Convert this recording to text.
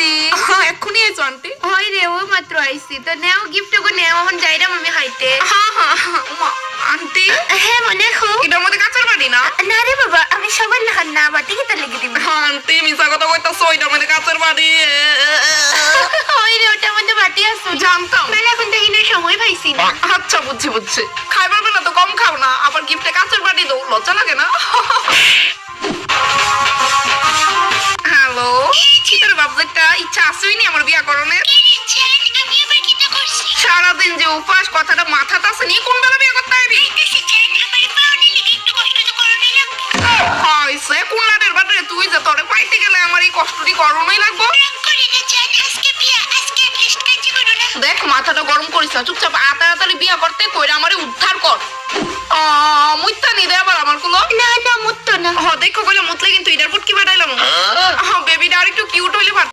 আইছি। এক্ষুনি আইছো আন্টি? হয় রে, ও মাত্র আইছি। তো নেও গিফট গো, নেও এখন যাইরাম আমি খাইতে। আন্টি হ্যাঁ মনে রাখো। এটার মধ্যে কাঁচের বাড়ি না? না রে বাবা, আমি সবার লেখার না বাটি কিতা লেগে দিব। আন্টি মিছা কথা কইতাছো, এটার মধ্যে কাঁচের বাড়ি। হয় রে, ওটার মধ্যে বাটি আছে। জানতাম। মেলা এখন দেখি না, সময় পাইছি না। আচ্ছা বুঝছি বুঝছি। খাইবার বেলা তো কম খাও না, আবার গিফটে কাঁচের বাড়ি দাও, লজ্জা লাগে না? হ্যালো, চিতার বাবজেটটা ইচ্ছা আসেই নি আমার বিয়া করণের। আমি আবার কিতা করছি? সারাদিন যে উপাস, কথাটা মাথাতে আসে নি, কোন বেলা বিয়া করতে আইবি? আমার পাওনি লিখে একটু কষ্ট তো করণই লাগবে। হইছে কুন্নারের বাটারে, তুই যে তোরে পাইতে গেলে আমার এই কষ্টটি করণই লাগবো। রাগ করি না জান, আজকে বিয়া, আজকে অ্যাটলিস্ট কাজ করো না। দেখ মাথাটা গরম করিস না, চুপচাপ তাড়াতাড়ি বিয়া করতে কইরা আমারে উদ্ধার কর। মুইতা নি দে আবার আমার কুলো। না না, মুত্তো না। দেখো কইলে মুতলে কিন্তু এটার ফুট কি বাড়াইলাম। বেবিটা আর একটু কিউট হইলে